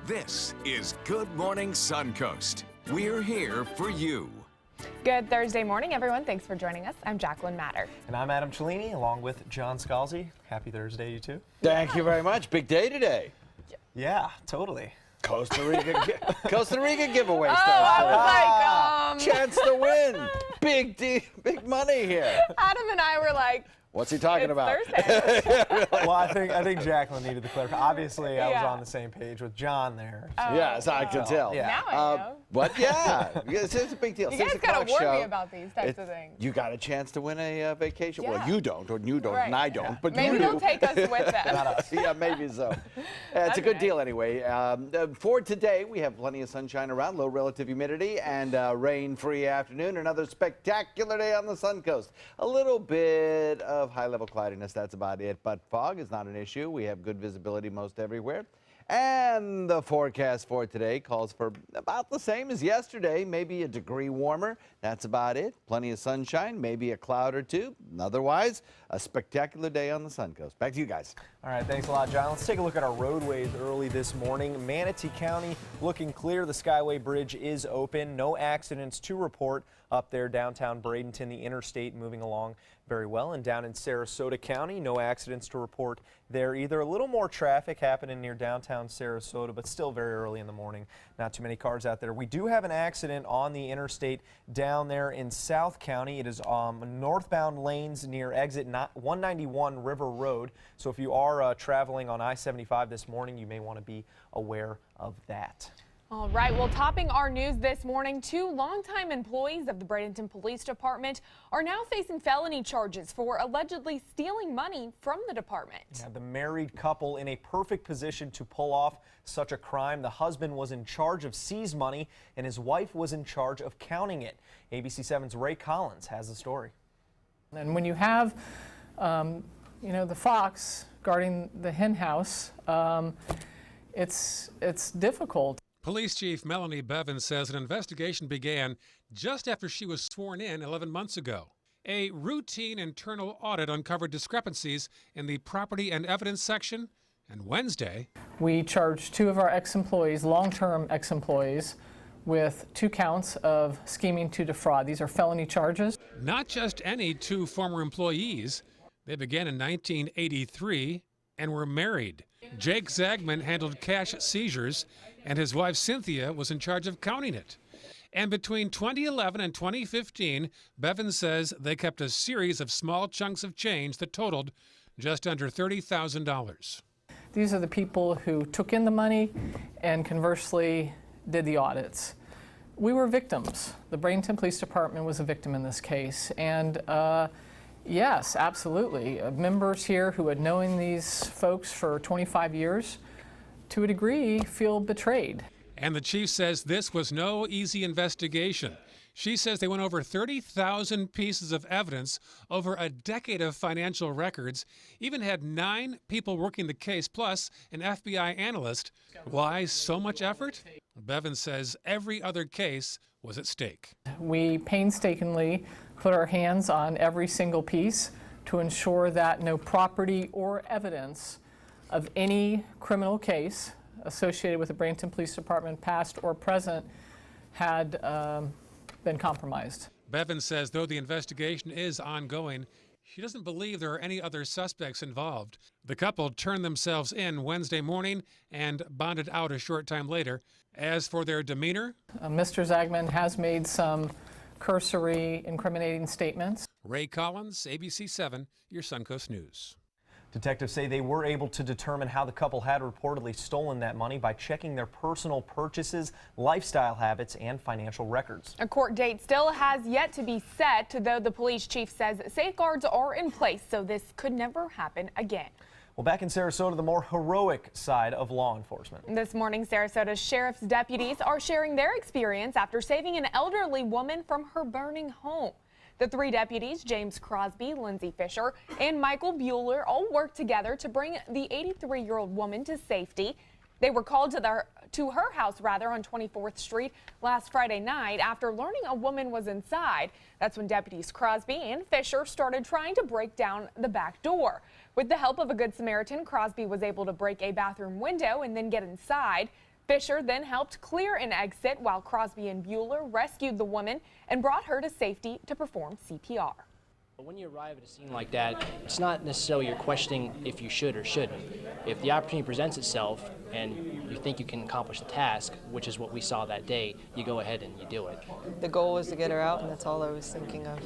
This is Good Morning Suncoast. We're here for you. Good Thursday morning, everyone. Thanks for joining us. I'm Jacqueline Matter. And I'm Adam Cellini, along with John Scalzi. Happy Thursday, you two. Thank you very much. Big day today. Yeah, totally. Costa Rica giveaway Oh, stuff. I was like, Chance to win. Big money here. Adam and I were like, What's he talking it's about? Thursday. Well, I think Jacqueline needed the clarification. Obviously, I was Yeah. on the same page with John there. Yes, I can tell. Yeah. Now I know. But yeah, it's a big deal. You 6 guys gotta o'clock warn show. me about these types of things. You got a chance to win a vacation. Yeah. Well, you don't, Right. and I don't, but Maybe you they'll do. take us with them. Yeah, maybe so. It's a good Okay. deal anyway. For today, we have plenty of sunshine around, low relative humidity, and rain-free afternoon. Another spectacular day on the Suncoast. A little bit of high-level cloudiness, that's about it. But fog is not an issue. We have good visibility most everywhere. And the forecast for today calls for about the same as yesterday, maybe a degree warmer. That's about it. Plenty of sunshine, maybe a cloud or two. Otherwise, a spectacular day on the Suncoast. Back to you guys. All right, thanks a lot, John. Let's take a look at our roadways early this morning. Manatee County looking clear. The Skyway Bridge is open. No accidents to report up there downtown Bradenton. The interstate moving along very well. And down in Sarasota County, no accidents to report there either. A little more traffic happening near downtown Sarasota, but still very early in the morning. Not too many cars out there. We do have an accident on the interstate down there in South County. It is northbound lanes near exit 191 River Road. So if you are traveling on I-75 this morning, you may want to be aware of that. All right, well, topping our news this morning, 2 longtime employees of the Bradenton Police Department are now facing felony charges for allegedly stealing money from the department. Yeah, the married couple in a perfect position to pull off such a crime. The husband was in charge of seized money and his wife was in charge of counting it. ABC 7's Ray Collins has the story. And when you have, the fox guarding the hen house, it's difficult. Police Chief Melanie Bevins says an investigation began just after she was sworn in 11 months ago. A routine internal audit uncovered discrepancies in the property and evidence section, and Wednesday, We charged 2 of our ex-employees, long-term ex-employees, with 2 counts of scheming to defraud. These are felony charges. not just any 2 former employees. They began in 1983 and were married. Jake Zagman handled cash seizures, and his wife Cynthia was in charge of counting it. And between 2011 and 2015, Bevins says they kept a series of small chunks of change that totaled just under $30,000. These are the people who took in the money and conversely did the audits. We were victims. The Bradenton Police Department was a victim in this case. And yes, absolutely. Members here who had known these folks for 25 years, to a degree, feel betrayed. And the chief says this was no easy investigation. She says they went over 30,000 pieces of evidence, over a decade of financial records, even had 9 people working the case, plus an FBI analyst. Why so much effort? Bevins says every other case was at stake. We painstakingly put our hands on every single piece to ensure that no property or evidence of any criminal case associated with the Bradenton Police Department, past or present, had been compromised. Bevins says though the investigation is ongoing, she doesn't believe there are any other suspects involved. The couple turned themselves in Wednesday morning and bonded out a short time later. As for their demeanor, Mr. Zagman has made some cursory incriminating statements. Ray Collins, ABC 7, your Suncoast News. Detectives say they were able to determine how the couple had reportedly stolen that money by checking their personal purchases, lifestyle habits, and financial records. A court date still has yet to be set, though the police chief says safeguards are in place, so this could never happen again. Well, back in Sarasota, the more heroic side of law enforcement. This morning, Sarasota sheriff's deputies are sharing their experience after saving an elderly woman from her burning home. The 3 deputies, James Crosby, Lindsay Fisher, and Michael Bueller, all worked together to bring the 83-year-old woman to safety. They were called to her house on 24th Street last Friday night after learning a woman was inside. That's when deputies Crosby and Fisher started trying to break down the back door. With the help of a Good Samaritan, Crosby was able to break a bathroom window and then get inside. Fisher then helped clear an exit while Crosby and Bueller rescued the woman and brought her to safety to perform CPR. When you arrive at a scene like that, it's not necessarily you're questioning if you should or shouldn't. If the opportunity presents itself and you think you can accomplish the task, which is what we saw that day, you go ahead and you do it. The goal was to get her out, and that's all I was thinking of.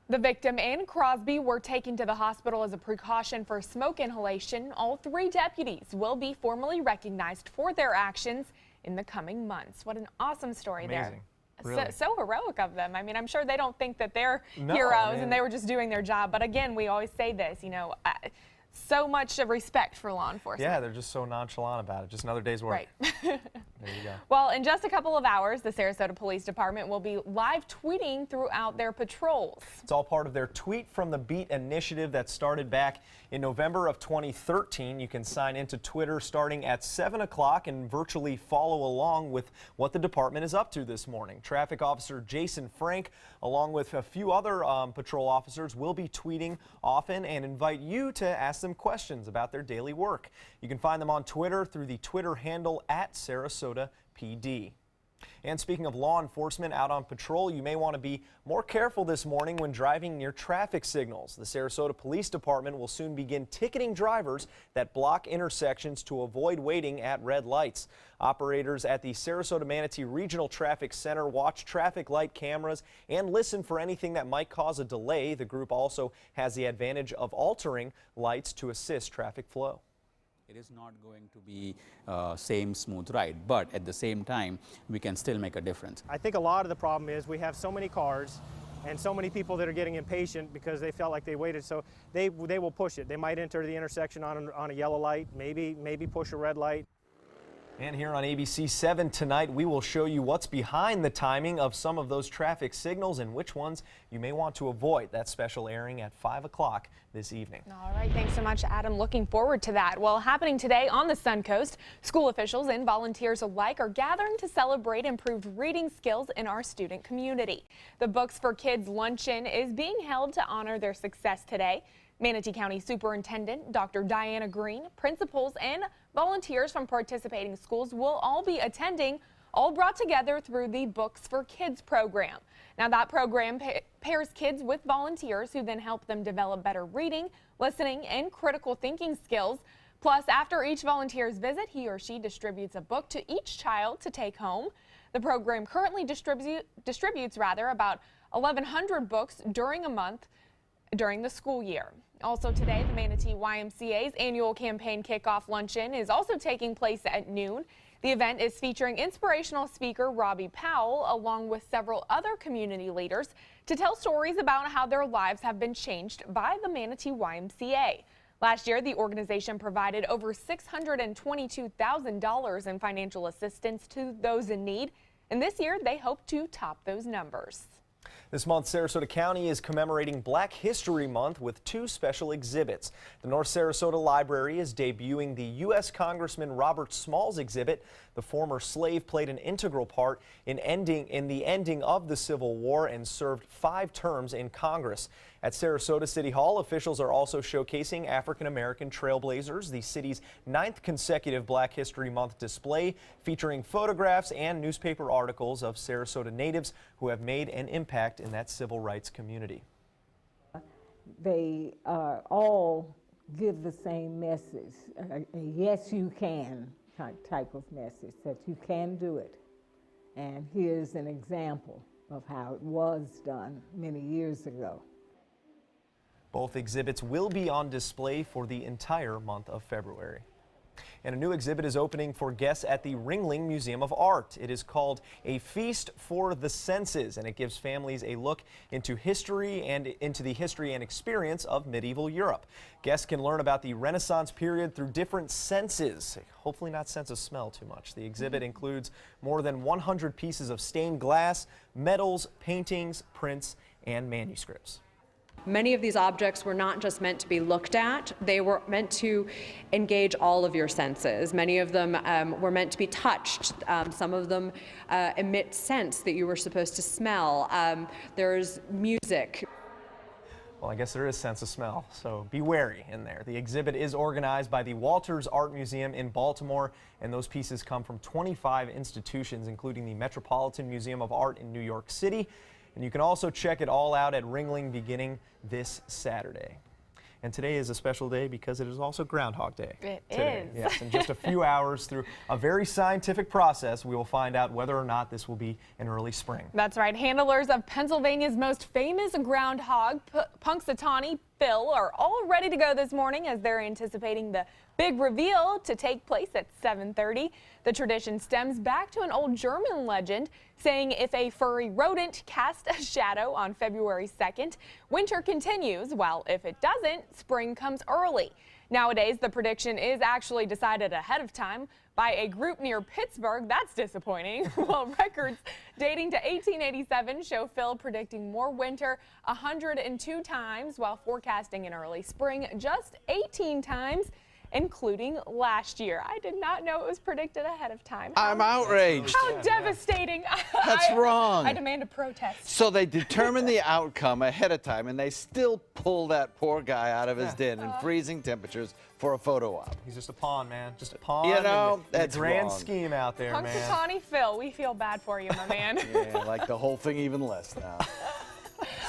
The victim and Crosby were taken to the hospital as a precaution for smoke inhalation. All 3 deputies will be formally recognized for their actions in the coming months. What an awesome story. Amazing. There. Really? So heroic of them. I mean, I'm sure they don't think that they're No, heroes man. and they were just doing their job. But again, we always say this, you know, so much respect for law enforcement. Yeah, they're just so nonchalant about it. Just another day's work. Right. There you go. Well, in just a couple of hours, the Sarasota Police Department will be live tweeting throughout their patrols. It's all part of their Tweet from the Beat initiative that started back in November of 2013. You can sign into Twitter starting at 7 o'clock and virtually follow along with what the department is up to this morning. Traffic Officer Jason Frank, along with a few other patrol officers, will be tweeting often and invite you to ask them questions about their daily work. You can find them on Twitter through the Twitter handle @Sarasota PD. And speaking of law enforcement out on patrol, you may want to be more careful this morning when driving near traffic signals. The Sarasota Police Department will soon begin ticketing drivers that block intersections to avoid waiting at red lights. Operators at the Sarasota Manatee Regional Traffic Center watch traffic light cameras and listen for anything that might cause a delay. The group also has the advantage of altering lights to assist traffic flow. It is not going to be same smooth ride, but at the same time, we can still make a difference. I think a lot of the problem is we have so many cars and so many people that are getting impatient because they felt like they waited, so they will push it. They might enter the intersection on a yellow light, maybe push a red light. And here on ABC 7 tonight, we will show you what's behind the timing of some of those traffic signals and which ones you may want to avoid. That special airing at 5 o'clock this evening. All right, thanks so much, Adam. Looking forward to that. Well, happening today on the Suncoast, school officials and volunteers alike are gathering to celebrate improved reading skills in our student community. The Books for Kids luncheon is being held to honor their success today. Manatee County Superintendent Dr. Diana Green, principals, and volunteers from participating schools will all be attending, all brought together through the Books for Kids program. Now, that program pairs kids with volunteers who then help them develop better reading, listening, and critical thinking skills. Plus, after each volunteer's visit, he or she distributes a book to each child to take home. The program currently distributes about 1,100 books during a month during the school year. Also today, the Manatee YMCA's annual campaign kickoff luncheon is also taking place at noon. The event is featuring inspirational speaker Robbie Powell along with several other community leaders to tell stories about how their lives have been changed by the Manatee YMCA. Last year, the organization provided over $622,000 in financial assistance to those in need, and this year they hope to top those numbers. This month, Sarasota County is commemorating Black History Month with 2 special exhibits. The North Sarasota Library is debuting the U.S. Congressman Robert Small's exhibit. The former slave played an integral part in the ending of the Civil War and served 5 terms in Congress. At Sarasota City Hall, officials are also showcasing African-American trailblazers, the city's 9th consecutive Black History Month display featuring photographs and newspaper articles of Sarasota natives who have made an impact in that civil rights community. They all give the same message, a yes you can type of message, that you can do it. And here's an example of how it was done many years ago. Both exhibits will be on display for the entire month of February. And a new exhibit is opening for guests at the Ringling Museum of Art. It is called A Feast for the Senses, and it gives families a look into history and experience of medieval Europe. Guests can learn about the Renaissance period through different senses, hopefully not sense of smell too much. The exhibit includes more than 100 pieces of stained glass, medals, paintings, prints, and manuscripts. Many of these objects were not just meant to be looked at, they were meant to engage all of your senses. Many of them were meant to be touched. Some of them emit scents that you were supposed to smell. There's music. Well, I guess there is sense of smell, so be wary in there. The exhibit is organized by the Walters Art Museum in Baltimore, and those pieces come from 25 institutions, including the Metropolitan Museum of Art in New York City. And you can also check it all out at Ringling beginning this Saturday. And today is a special day because it is also Groundhog Day. It today. is. Yes, in just a few hours, through a very scientific process, we will find out whether or not this will be an early spring. That's right. Handlers of Pennsylvania's most famous groundhog, Punxsutawney Phil, are all ready to go this morning as they're anticipating the big reveal to take place at 7:30. The tradition stems back to an old German legend saying if a furry rodent casts a shadow on February 2nd, winter continues, while if it doesn't, spring comes early. Nowadays, the prediction is actually decided ahead of time by a group near Pittsburgh. That's disappointing. Well, records dating to 1887 show Phil predicting more winter 102 times while forecasting an early spring just 18 times, including last year. I did not know it was predicted ahead of time. I'm outraged. How devastating. That's wrong. I demand a protest. So they determined the outcome ahead of time, and they still pull that poor guy out of his den in freezing temperatures for a photo op. He's just a pawn, man. Just a pawn. You know, in the that's grand wrong. scheme out there, man. Punxsutawney Phil, we feel bad for you, my man. Yeah, like the whole thing even less now.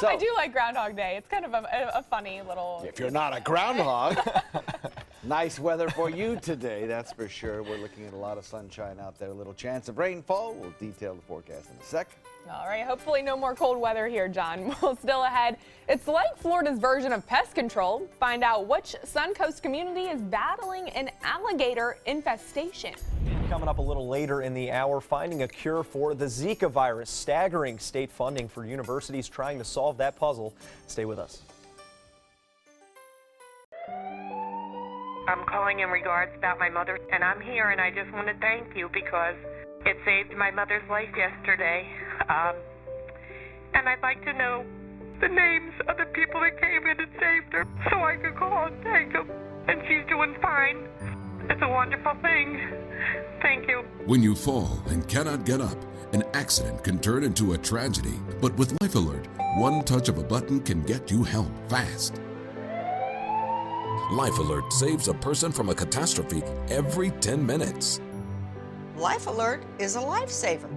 So, I do like Groundhog Day. It's kind of a funny little... if you're not a groundhog, nice weather for you today, that's for sure. We're looking at a lot of sunshine out there, a little chance of rainfall. We'll detail the forecast in a sec. All right, hopefully no more cold weather here, John. Well, still ahead, it's like Florida's version of pest control. Find out which Suncoast community is battling an alligator infestation. Coming up a little later in the hour, finding a cure for the Zika virus. Staggering state funding for universities trying to solve that puzzle. Stay with us. I'm calling in regards about my mother, and I'm here, and I just want to thank you because it saved my mother's life yesterday. And I'd like to know the names of the people that came in and saved her so I could call and thank them. And she's doing fine. It's a wonderful thing. Thank you. When you fall and cannot get up, an accident can turn into a tragedy. But with Life Alert, one touch of a button can get you help fast. Life Alert saves a person from a catastrophe every 10 minutes. Life Alert is a lifesaver.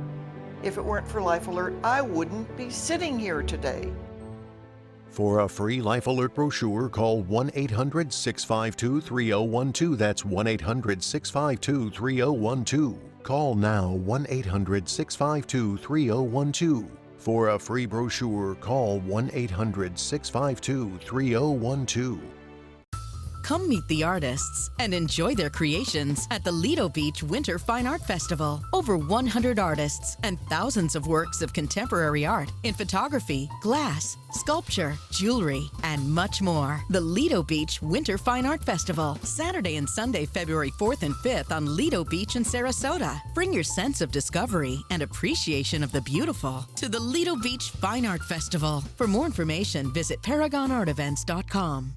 If it weren't for Life Alert, I wouldn't be sitting here today. For a free Life Alert brochure, call 1-800-652-3012. That's 1-800-652-3012. Call now 1-800-652-3012. For a free brochure, call 1-800-652-3012. Come meet the artists and enjoy their creations at the Lido Beach Winter Fine Art Festival. Over 100 artists and thousands of works of contemporary art in photography, glass, sculpture, jewelry, and much more. The Lido Beach Winter Fine Art Festival, Saturday and Sunday, February 4th and 5th on Lido Beach in Sarasota. Bring your sense of discovery and appreciation of the beautiful to the Lido Beach Fine Art Festival. For more information, visit ParagonArtEvents.com.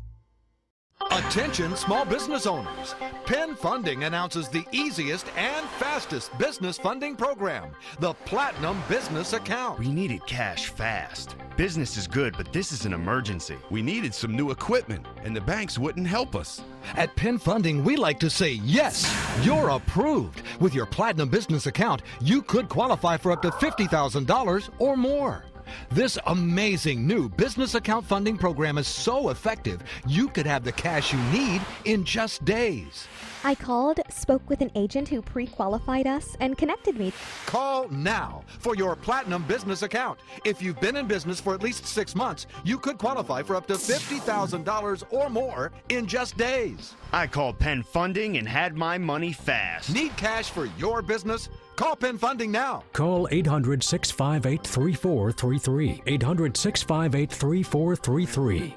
Attention small business owners. Penn Funding announces the easiest and fastest business funding program, the Platinum Business Account. We needed cash fast. Business is good, but this is an emergency. We needed some new equipment, and the banks wouldn't help us. At Penn Funding, we like to say, yes, you're approved. With your Platinum Business Account, you could qualify for up to $50,000 or more. This amazing new business account funding program is so effective, you could have the cash you need in just days. I called, spoke with an agent who pre-qualified us, and connected me. Call now for your Platinum Business Account. If you've been in business for at least 6 months, you could qualify for up to $50,000 or more in just days. I called Penn Funding and had my money fast. Need cash for your business? Call Penn Funding now. Call 800-658-3433. 800-658-3433.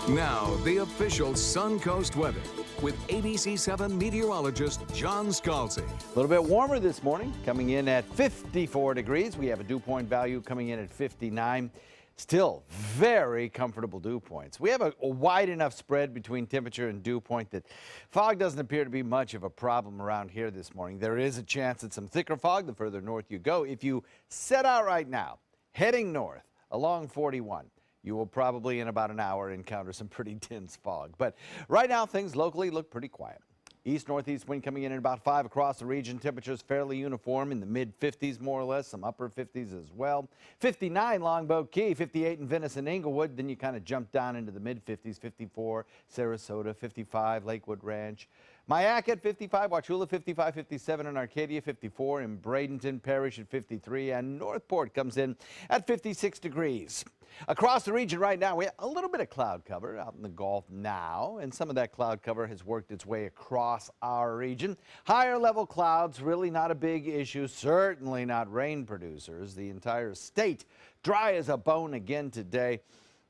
Now, the official Suncoast weather with ABC7 meteorologist John Scalzi. A little bit warmer this morning, coming in at 54 degrees. We have a dew point value coming in at 59. Still very comfortable dew points. We have a wide enough spread between temperature and dew point that fog doesn't appear to be much of a problem around here this morning. There is a chance at some thicker fog the further north you go. If you set out right now, heading north along 41, you will probably in about an hour encounter some pretty dense fog. But right now things locally look pretty quiet. East-northeast wind coming in at about 5 across the region. Temperatures fairly uniform in the mid-50s more or less, some upper 50s as well. 59 Longboat Key, 58 in Venice and Inglewood. Then you kind of jump down into the mid-50s, 54 Sarasota, 55 Lakewood Ranch. Mayac 55, Wauchula 55, 57 in Arcadia, 54 in Bradenton Parish at 53, and Northport comes in at 56 degrees. Across the region right now, we have a little bit of cloud cover out in the Gulf now, and some of that cloud cover has worked its way across our region. Higher level clouds, really not a big issue, certainly not rain producers. The entire state dry as a bone again today,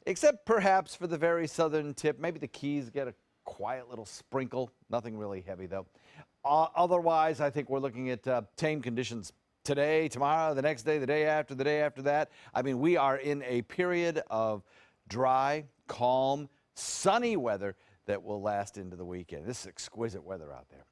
except perhaps for the very southern tip. Maybe the Keys get a quiet little sprinkle, nothing really heavy though. Otherwise, I think we're looking at tame conditions today, tomorrow, the next day, the day after that. I mean, we are in a period of dry, calm, sunny weather that will last into the weekend. This is exquisite weather out there.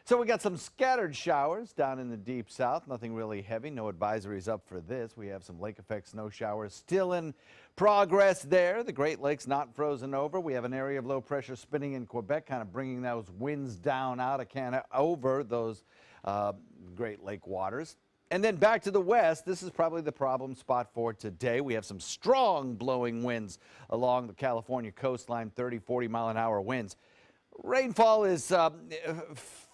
So we got some scattered showers down in the deep south, nothing really heavy, no advisories up for this. We have some lake effect snow showers still in progress there. The Great Lakes not frozen over. We have an area of low pressure spinning in Quebec, kind of bringing those winds down out of Canada over those Great Lake waters. And then back to the west, this is probably the problem spot for today. We have some strong blowing winds along the California coastline, 30, 40 mile an hour winds. Rainfall is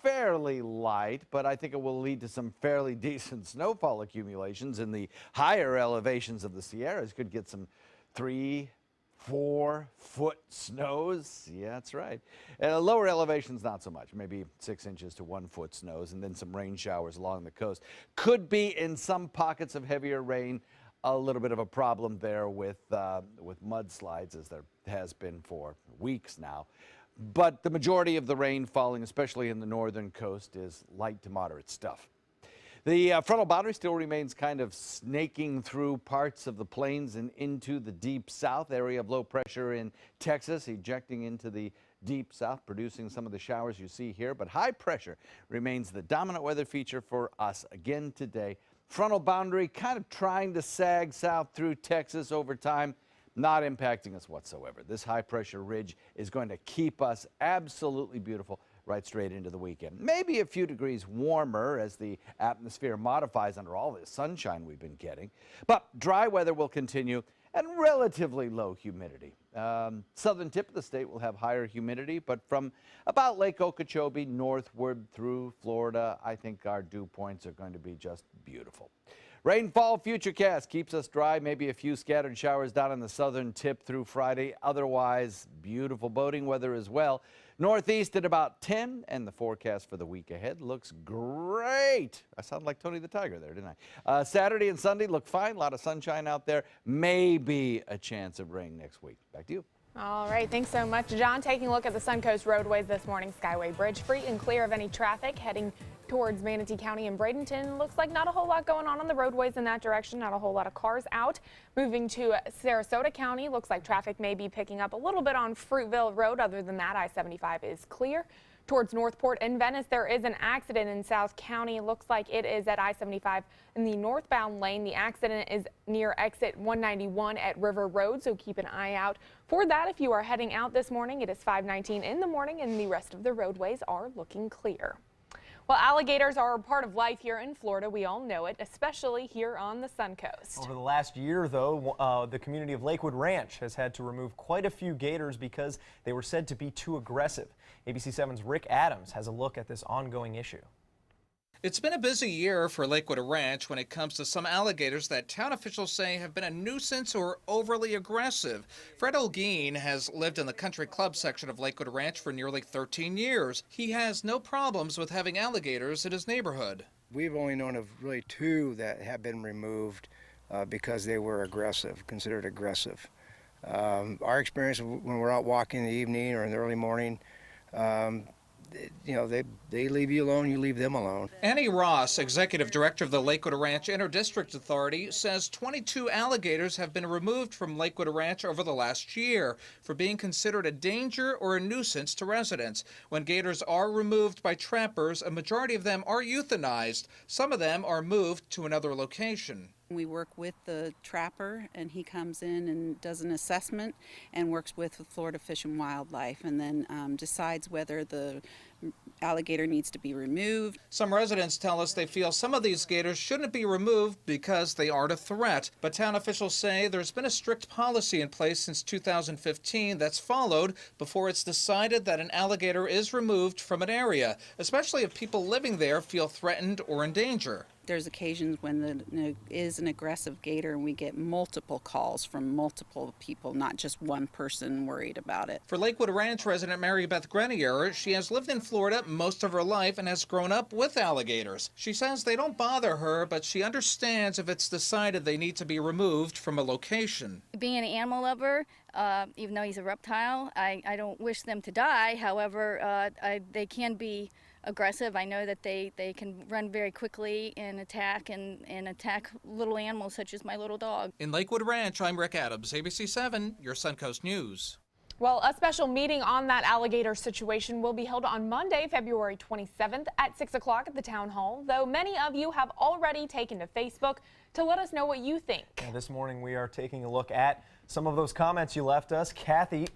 fairly light, but I think it will lead to some fairly decent snowfall accumulations in the higher elevations of the Sierras. Could get some 3, 4 foot snows. Yeah, that's right. Lower elevations, not so much. Maybe 6 inches to 1 foot snows, and then some rain showers along the coast. Could be in some pockets of heavier rain a little bit of a problem there with mudslides, as there has been for weeks now. But the majority of the rain falling, especially in the northern coast, is light to moderate stuff. The frontal boundary still remains kind of snaking through parts of the plains and into the deep south. Area of low pressure in Texas, ejecting into the deep south, producing some of the showers you see here. But high pressure remains the dominant weather feature for us again today. Frontal boundary kind of trying to sag south through Texas over time. Not impacting us whatsoever. This high pressure ridge is going to keep us absolutely beautiful right straight into the weekend. Maybe a few degrees warmer as the atmosphere modifies under all this sunshine we've been getting. But dry weather will continue and relatively low humidity. Southern tip of the state will have higher humidity, but from about Lake Okeechobee northward through Florida, I think our dew points are going to be just beautiful. Rainfall futurecast keeps us dry, maybe a few scattered showers down in the southern tip through Friday. Otherwise, beautiful boating weather as well. Northeast at about 10, and the forecast for the week ahead looks great. I sound like Tony the Tiger there, didn't I? Saturday and Sunday look fine. A lot of sunshine out there. Maybe a chance of rain next week. Back to you. All right, thanks so much, John. Taking a look at the Suncoast roadways this morning. Skyway Bridge free and clear of any traffic heading towards Manatee County and Bradenton. Looks like not a whole lot going on the roadways in that direction. Not a whole lot of cars out. Moving to Sarasota County, looks like traffic may be picking up a little bit on Fruitville Road. Other than that, I-75 is clear. Towards Northport and Venice, there is an accident in South County. Looks like it is at I-75 in the northbound lane. The accident is near exit 191 at River Road, so keep an eye out for that if you are heading out this morning. It is 5:19 in the morning, and the rest of the roadways are looking clear. Well, alligators are a part of life here in Florida. We all know it, especially here on the Suncoast. Over the last year, though, the community of Lakewood Ranch has had to remove quite a few gators because they were said to be too aggressive. ABC 7's Rick Adams has a look at this ongoing issue. It's been a busy year for Lakewood Ranch when it comes to some alligators that town officials say have been a nuisance or overly aggressive. Fred Olguin has lived in the country club section of Lakewood Ranch for nearly 13 years. He has no problems with having alligators in his neighborhood. We've only known of really 2 that have been removed because they were aggressive, considered aggressive. Our experience when we're out walking in the evening or in the early morning, they leave you alone, you leave them alone. Annie Ross, executive director of the Lakewood Ranch Interdistrict Authority, says 22 alligators have been removed from Lakewood Ranch over the last year for being considered a danger or a nuisance to residents. When gators are removed by trappers, a majority of them are euthanized. Some of them are moved to another location. We work with the trapper, and he comes in and does an assessment and works with Florida Fish and Wildlife, and then decides whether the alligator needs to be removed. Some residents tell us they feel some of these gators shouldn't be removed because they aren't a threat. But town officials say there's been a strict policy in place since 2015 that's followed before it's decided that an alligator is removed from an area, especially if people living there feel threatened or in danger. There's occasions when there is an aggressive gator and we get multiple calls from multiple people, not just one person worried about it. For Lakewood Ranch resident Mary Beth Grenier, she has lived in Florida most of her life and has grown up with alligators. She says they don't bother her, but she understands if it's decided they need to be removed from a location. Being an animal lover, even though he's a reptile, I don't wish them to die. However, they can be aggressive. I know that they can run very quickly and attack little animals such as my little dog. In Lakewood Ranch, I'm Rick Adams, ABC 7, your Suncoast News. Well, a special meeting on that alligator situation will be held on Monday, February 27th at 6 o'clock at the Town Hall, though many of you have already taken to Facebook to let us know what you think. And this morning we are taking a look at some of those comments you left us. Kathy,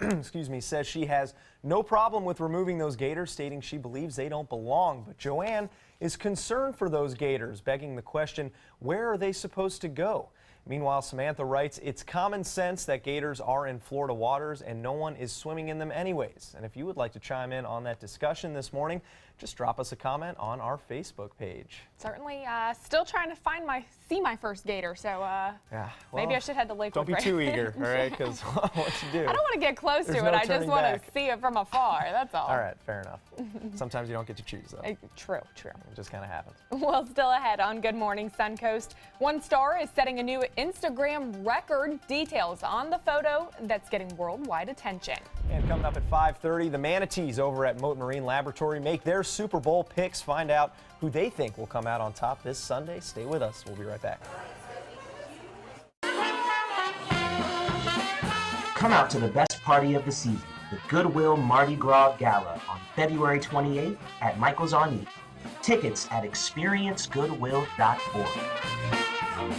says she has no problem with removing those gators, stating she believes they don't belong. But Joanne is concerned for those gators, begging the question, where are they supposed to go? Meanwhile, Samantha writes, it's common sense that gators are in Florida waters and no one is swimming in them anyways. And if you would like to chime in on that discussion this morning, just drop us a comment on our Facebook page. Certainly, still trying to see my first gator, so yeah, well, maybe I should head to Lakewood. Don't be too eager, all right, because what you do. I don't want to get close to it. I just want to see it from afar, that's all. All right, fair enough. Sometimes you don't get to choose, though. True. It just kind of happens. Well, still ahead on Good Morning Suncoast, one star is setting a new Instagram record. Details on the photo that's getting worldwide attention. And coming up at 5:30, the manatees over at Mote Marine Laboratory make their Super Bowl picks. Find out who they think will come out on top this Sunday. Stay with us. We'll be right back. Come out to the best party of the season, the Goodwill Mardi Gras Gala on February 28th at Michael's on E. Tickets at experiencegoodwill.org.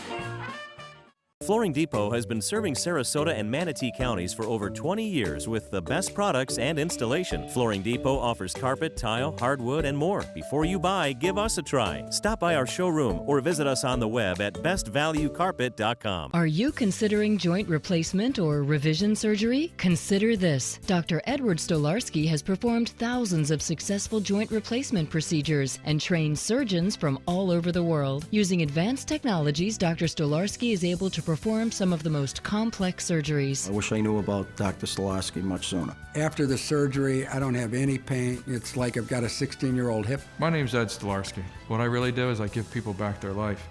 Flooring Depot has been serving Sarasota and Manatee counties for over 20 years with the best products and installation. Flooring Depot offers carpet, tile, hardwood, and more. Before you buy, give us a try. Stop by our showroom or visit us on the web at bestvaluecarpet.com. Are you considering joint replacement or revision surgery? Consider this. Dr. Edward Stolarski has performed thousands of successful joint replacement procedures and trained surgeons from all over the world. Using advanced technologies, Dr. Stolarski is able to perform some of the most complex surgeries. I wish I knew about Dr. Stolarski much sooner. After the surgery, I don't have any pain. It's like I've got a 16-year-old hip. My name's Ed Stolarski. What I really do is I give people back their life.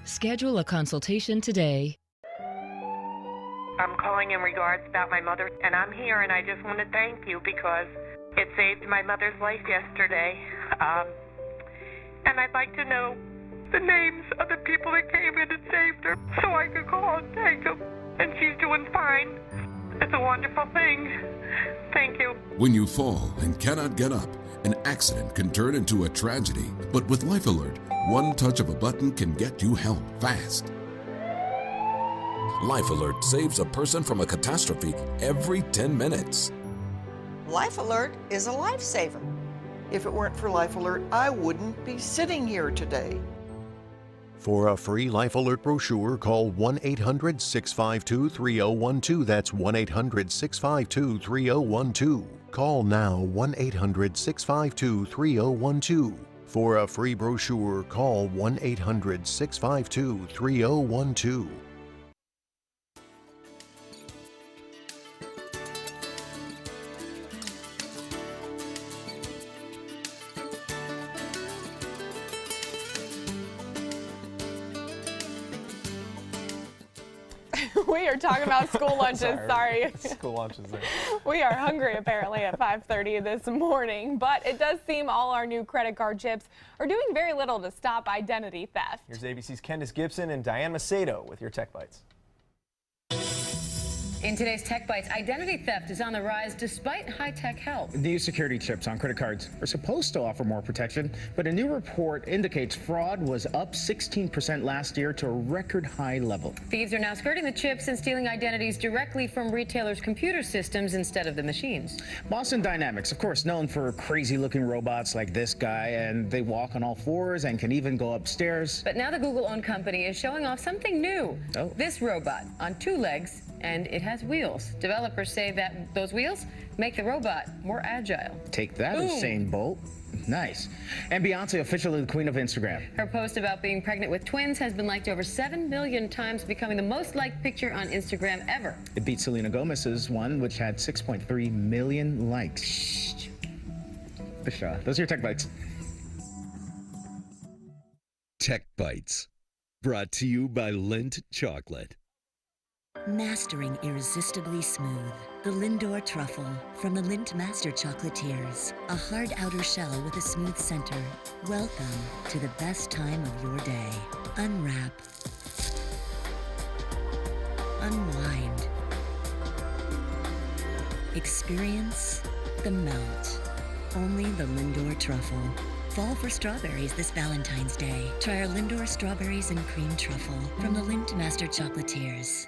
Schedule a consultation today. I'm calling in regards about my mother, and I'm here, and I just want to thank you because it saved my mother's life yesterday. And I'd like to know the names of the people that came in and saved her so I could call and thank them. And she's doing fine. It's a wonderful thing. Thank you. When you fall and cannot get up, an accident can turn into a tragedy. But with Life Alert, one touch of a button can get you help fast. Life Alert saves a person from a catastrophe every 10 minutes. Life Alert is a lifesaver. If it weren't for Life Alert, I wouldn't be sitting here today. For a free Life Alert brochure, call 1-800-652-3012. That's 1-800-652-3012. Call now, 1-800-652-3012. For a free brochure, call 1-800-652-3012. We are talking about school lunches. Sorry. School lunches there. We are hungry apparently at 5:30 this morning, but it does seem all our new credit card chips are doing very little to stop identity theft. Here's ABC's Candace Gibson and Diane Macedo with your Tech Bites. In today's Tech Bites, identity theft is on the rise despite high-tech help. These security chips on credit cards are supposed to offer more protection, but a new report indicates fraud was up 16% last year to a record high level. Thieves are now skirting the chips and stealing identities directly from retailers' computer systems instead of the machines. Boston Dynamics, of course, known for crazy-looking robots like this guy, and they walk on all fours and can even go upstairs. But now the Google-owned company is showing off something new. Oh. This robot on 2 legs, and it has wheels. Developers say that those wheels make the robot more agile. Take that, Boom. Usain Bolt. Nice. And Beyonce, officially the queen of Instagram. Her post about being pregnant with twins has been liked over 7 million times, becoming the most liked picture on Instagram ever. It beat Selena Gomez's one, which had 6.3 million likes. Shh. Those are your Tech Bites. Tech Bites, brought to you by Lindt Chocolate. Mastering irresistibly smooth. The Lindor Truffle from the Lindt Master Chocolatiers. A hard outer shell with a smooth center. Welcome to the best time of your day. Unwrap. Unwind. Experience the melt. Only the Lindor Truffle. Fall for strawberries this Valentine's Day. Try our Lindor Strawberries and Cream Truffle from the Lindt Master Chocolatiers.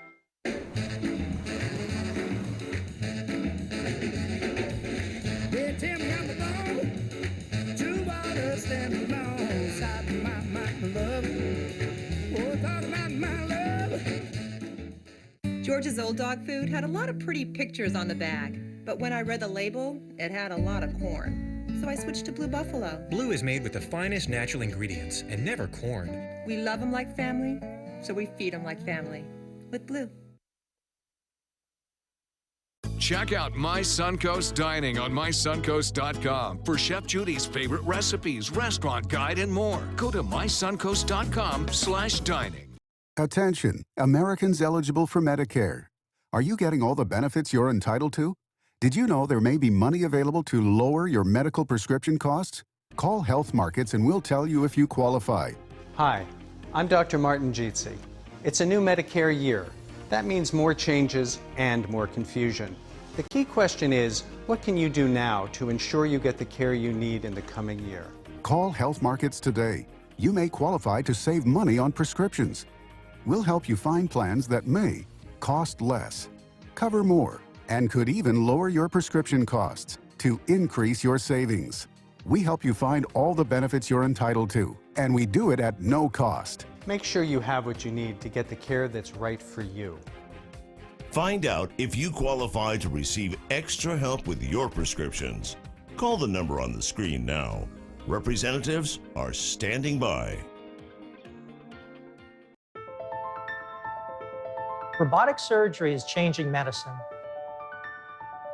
George's Old Dog Food had a lot of pretty pictures on the bag, but when I read the label, it had a lot of corn. So I switched to Blue Buffalo. Blue is made with the finest natural ingredients and never corn. We love them like family, so we feed them like family. With Blue. Check out My Suncoast Dining on mysuncoast.com for Chef Judy's favorite recipes, restaurant guide, and more. Go to mysuncoast.com/dining. Attention, Americans eligible for Medicare. Are you getting all the benefits you're entitled to? Did you know there may be money available to lower your medical prescription costs? Call Health Markets and we'll tell you if you qualify. Hi, I'm Dr. Martin Jeetsi. It's a new Medicare year. That means more changes and more confusion. The key question is, what can you do now to ensure you get the care you need in the coming year? Call Health Markets today. You may qualify to save money on prescriptions. We'll help you find plans that may cost less, cover more, and could even lower your prescription costs to increase your savings. We help you find all the benefits you're entitled to, and we do it at no cost. Make sure you have what you need to get the care that's right for you. Find out if you qualify to receive extra help with your prescriptions. Call the number on the screen now. Representatives are standing by. Robotic surgery is changing medicine.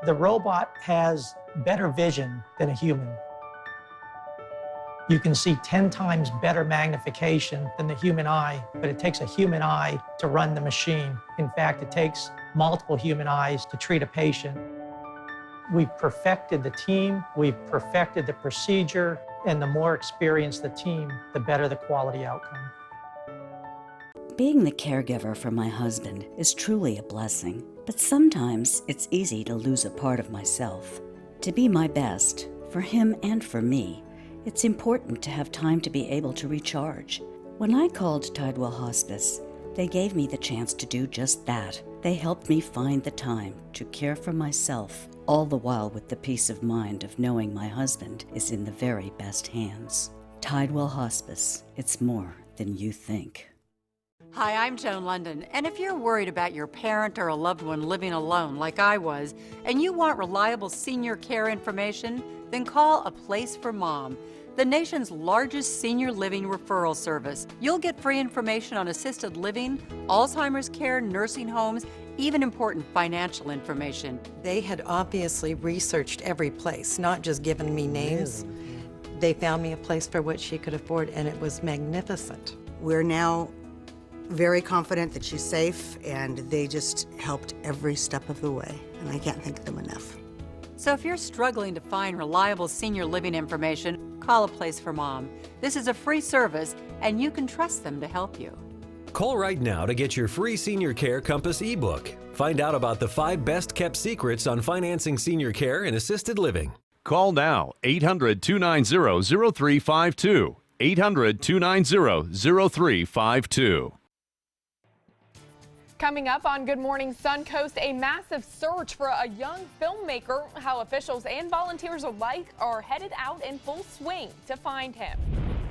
The robot has better vision than a human. You can see 10 times better magnification than the human eye, but it takes a human eye to run the machine. In fact, it takes multiple human eyes to treat a patient. We've perfected the team, we've perfected the procedure, and the more experienced the team, the better the quality outcome. Being the caregiver for my husband is truly a blessing, but sometimes it's easy to lose a part of myself. To be my best, for him and for me, it's important to have time to be able to recharge. When I called Tidewell Hospice, they gave me the chance to do just that. They helped me find the time to care for myself, all the while with the peace of mind of knowing my husband is in the very best hands. Tidewell Hospice, it's more than you think. Hi, I'm Joan London, and if you're worried about your parent or a loved one living alone like I was, and you want reliable senior care information, then call A Place for Mom, the nation's largest senior living referral service. You'll get free information on assisted living, Alzheimer's care, nursing homes, even important financial information. They had obviously researched every place, not just given me names. They found me a place for what she could afford, and it was magnificent. We're now very confident that she's safe, and they just helped every step of the way, and I can't thank them enough. So if you're struggling to find reliable senior living information, call A Place for Mom. This is a free service, and you can trust them to help you. Call right now to get your free Senior Care Compass ebook. Find out about the 5 best-kept secrets on financing senior care and assisted living. Call now, 800-290-0352. 800-290-0352. Coming up on Good Morning Suncoast, a massive search for a young filmmaker, how officials and volunteers alike are headed out in full swing to find him.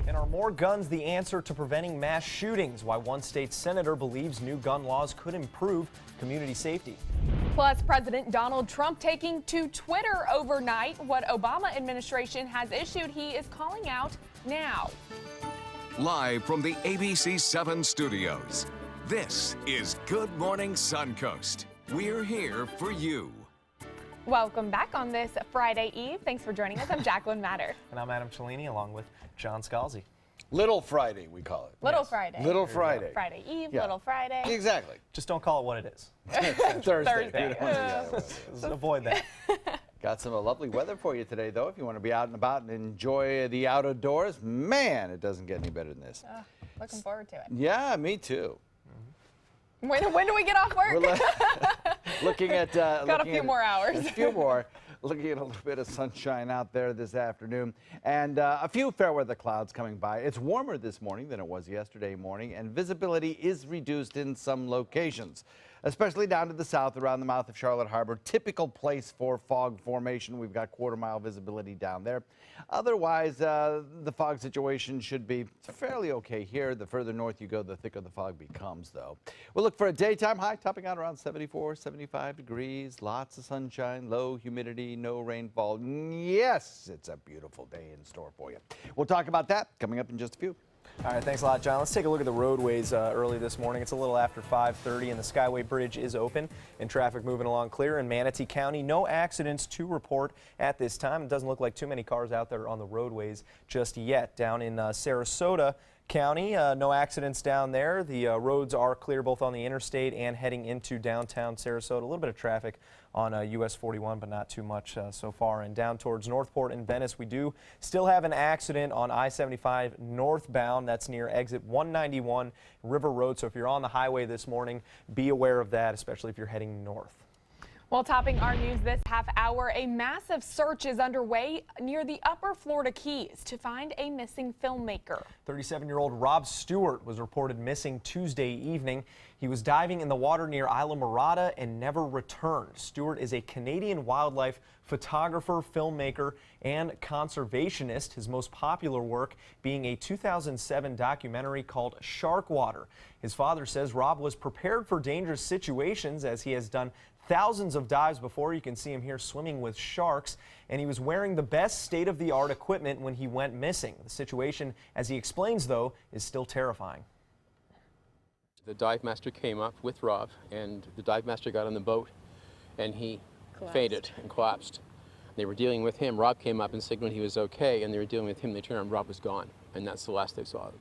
And are more guns the answer to preventing mass shootings? Why one state senator believes new gun laws could improve community safety. Plus, President Donald Trump taking to Twitter overnight what Obama administration has issued he is calling out now. Live from the ABC 7 studios, this is Good Morning Suncoast. We're here for you. Welcome back on this Friday Eve. Thanks for joining us. I'm Jacqueline Matter. And I'm Adam Cellini, along with John Scalzi. Little Friday, we call it. Little Friday. Little Friday. Friday Eve, Yeah. Little Friday. Exactly. Just don't call it what it is. Thursday. Avoid that. Got some lovely weather for you today, though. If you want to be out and about and enjoy the outdoors, man, it doesn't get any better than this. Looking forward to it. Yeah, me too. When do we get off work? Looking at Got a few more hours. A few more. Looking at a little bit of sunshine out there this afternoon, and a few fair weather clouds coming by. It's warmer this morning than it was yesterday morning, and visibility is reduced in some locations, especially down to the south around the mouth of Charlotte Harbor. Typical place for fog formation. We've got quarter-mile visibility down there. Otherwise, the fog situation should be fairly okay here. The further north you go, the thicker the fog becomes, though. We'll look for a daytime high topping out around 74, 75 degrees. Lots of sunshine, low humidity, no rainfall. Yes, it's a beautiful day in store for you. We'll talk about that coming up in just a few. All right, thanks a lot, John. Let's take a look at the roadways early this morning. It's a little after 5:30, and the Skyway Bridge is open and traffic moving along clear in Manatee County. No accidents to report at this time. It doesn't look like too many cars out there on the roadways just yet. Down in Sarasota County, no accidents down there. The roads are clear both on the interstate and heading into downtown Sarasota. A little bit of traffic on US 41, but not too much so far. And down towards Northport and Venice, we do still have an accident on I-75 northbound. That's near exit 191 River Road. So if you're on the highway this morning, be aware of that, especially if you're heading north. Well, topping our news this half hour, a massive search is underway near the Upper Florida Keys to find a missing filmmaker. 37-year-old Rob Stewart was reported missing Tuesday evening. He was diving in the water near Isla Mirada and never returned. Stewart is a Canadian wildlife photographer, filmmaker, and conservationist. His most popular work being a 2007 documentary called Shark Water. His father says Rob was prepared for dangerous situations as he has done thousands of dives before. You can see him here swimming with sharks, and he was wearing the best state-of-the-art equipment when he went missing. The situation, as he explains, though, is still terrifying. The dive master came up with Rob, and the dive master got on the boat, and he fainted and collapsed. They were dealing with him. Rob came up and signaled he was okay, and they were dealing with him. They turned around, Rob was gone, and that's the last they saw of him.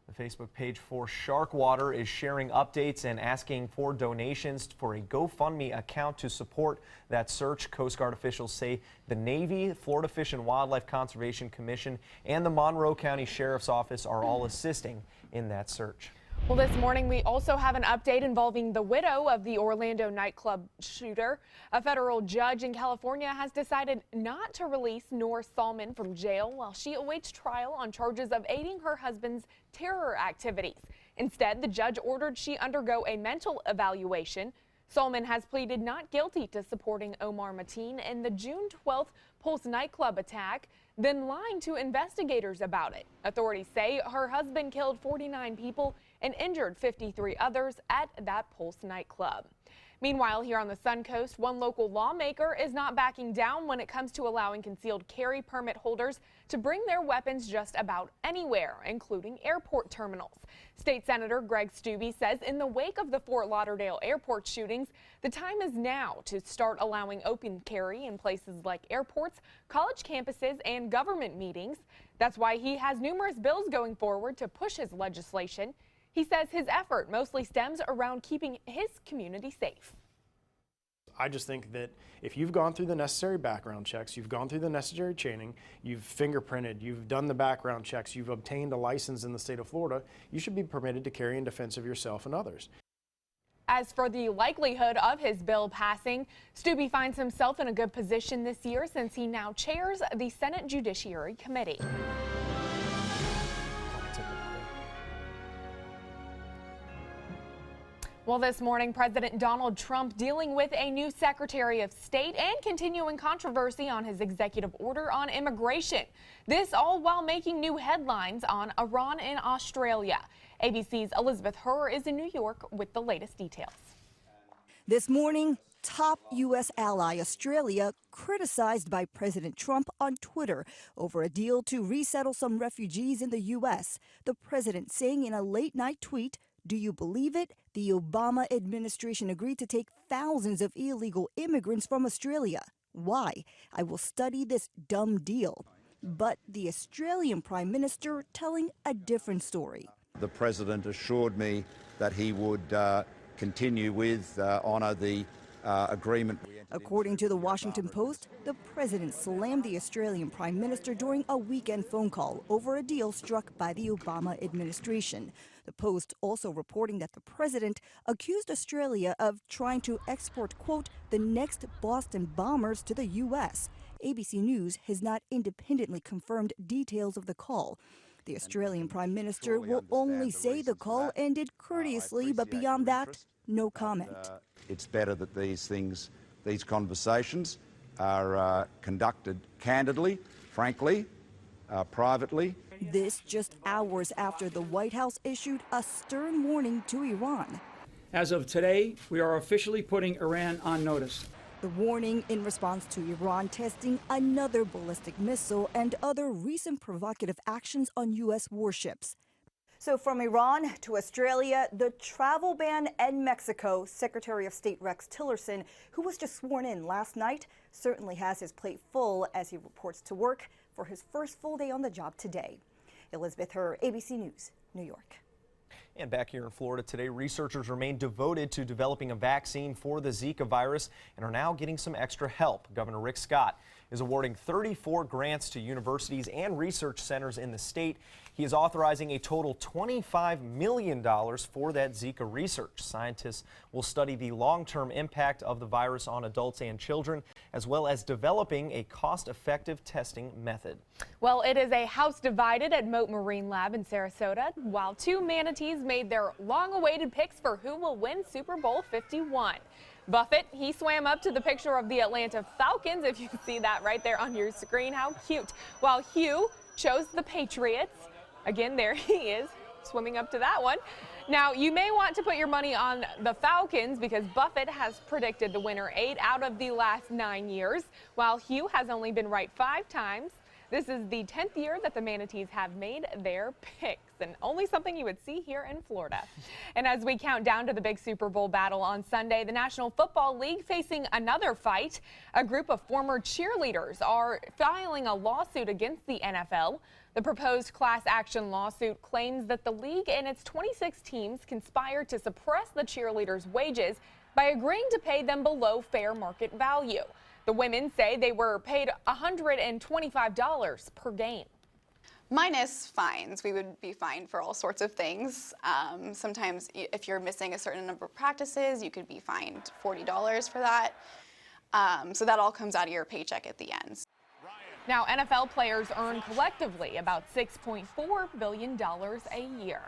The Facebook page for Shark Water is sharing updates and asking for donations for a GoFundMe account to support that search. Coast Guard officials say the Navy, Florida Fish and Wildlife Conservation Commission, and the Monroe County Sheriff's Office are all assisting in that search. Well, this morning we also have an update involving the widow of the Orlando nightclub shooter. A federal judge in California has decided not to release Norris Salmon from jail while she awaits trial on charges of aiding her husband's terror activities. Instead, the judge ordered she undergo a mental evaluation. Salmon has pleaded not guilty to supporting Omar Mateen in the June 12th Pulse nightclub attack, then lying to investigators about it. Authorities say her husband killed 49 people and injured 53 others at that Pulse nightclub. Meanwhile, here on the Suncoast, one local lawmaker is not backing down when it comes to allowing concealed carry permit holders to bring their weapons just about anywhere, including airport terminals. State Senator Greg Steube says in the wake of the Fort Lauderdale airport shootings, the time is now to start allowing open carry in places like airports, college campuses, and government meetings. That's why he has numerous bills going forward to push his legislation. He says his effort mostly stems around keeping his community safe. I just think that if you've gone through the necessary background checks, you've gone through the necessary chaining, you've fingerprinted, you've done the background checks, you've obtained a license in the state of Florida, you should be permitted to carry in defense of yourself and others. As for the likelihood of his bill passing, Stubbe finds himself in a good position this year since he now chairs the Senate Judiciary Committee. Well, this morning, President Donald Trump dealing with a new Secretary of State and continuing controversy on his executive order on immigration. This all while making new headlines on Iran and Australia. ABC's Elizabeth Herr is in New York with the latest details. This morning, top U.S. ally Australia criticized by President Trump on Twitter over a deal to resettle some refugees in the U.S. The president saying in a late-night tweet, "Do you believe it? The Obama administration agreed to take thousands of illegal immigrants from Australia. Why? I will study this dumb deal." But the Australian Prime Minister telling a different story. The President assured me that he would continue with, honour the agreement. According to the Washington Post, the president slammed the Australian Prime Minister during a weekend phone call over a deal struck by the Obama administration. The Post also reporting that the president accused Australia of trying to export, quote, the next Boston bombers to the U.S. ABC News has not independently confirmed details of the call. The Australian Prime Minister will only say the call ended courteously, but beyond that, no comment. It's better that these conversations are conducted candidly, frankly, privately. This just hours after the White House issued a stern warning to Iran. As of today, we are officially putting Iran on notice. The warning in response to Iran testing another ballistic missile and other recent provocative actions on U.S. warships. So from Iran to Australia, the travel ban, and Mexico, Secretary of State Rex Tillerson, who was just sworn in last night, certainly has his plate full as he reports to work for his first full day on the job today. Elizabeth Herr, ABC News, New York. And back here in Florida today, researchers remain devoted to developing a vaccine for the Zika virus and are now getting some extra help. Governor Rick Scott is awarding 34 grants to universities and research centers in the state. He is authorizing a total $25 million for that Zika research. Scientists will study the long-term impact of the virus on adults and children, as well as developing a cost-effective testing method. Well, it is a house divided at Moat Marine Lab in Sarasota, while two manatees made their long-awaited picks for who will win Super Bowl 51. Buffett, he swam up to the picture of the Atlanta Falcons, if you can see that right there on your screen. How cute. While Hugh chose the Patriots. Again, there he is, swimming up to that one. Now, you may want to put your money on the Falcons because Buffett has predicted the winner 8 out of the last 9 years, while Hugh has only been right 5 times. This is the 10th year that the Manatees have made their picks, and only something you would see here in Florida. And as we count down to the big Super Bowl battle on Sunday, the National Football League facing another fight. A group of former cheerleaders are filing a lawsuit against the NFL. The proposed class action lawsuit claims that the league and its 26 teams conspired to suppress the cheerleaders' wages by agreeing to pay them below fair market value. The women say they were paid $125 per game. Minus fines. We would be fined for all sorts of things. Sometimes if you're missing a certain number of practices, you could be fined $40 for that. So that all comes out of your paycheck at the end. Now, NFL players earn collectively about $6.4 billion a year.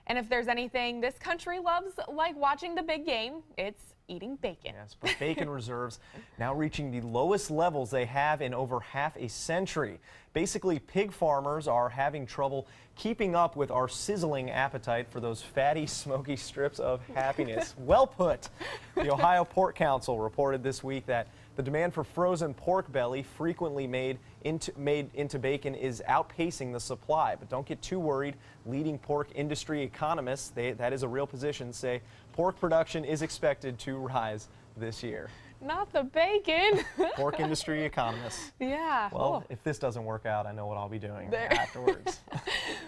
And if there's anything this country loves like watching the big game, it's eating bacon. Yes, but bacon reserves now reaching the lowest levels they have in over half a century. Basically, pig farmers are having trouble keeping up with our sizzling appetite for those fatty, smoky strips of happiness. Well put. The Ohio Pork Council reported this week that the demand for frozen pork belly, frequently made into bacon, is outpacing the supply. But don't get too worried. Leading pork industry economists, that is a real position, say pork production is expected to rise this year. Not the bacon. Pork industry economists. Yeah. Well, if this doesn't work out, I know what I'll be doing afterwards.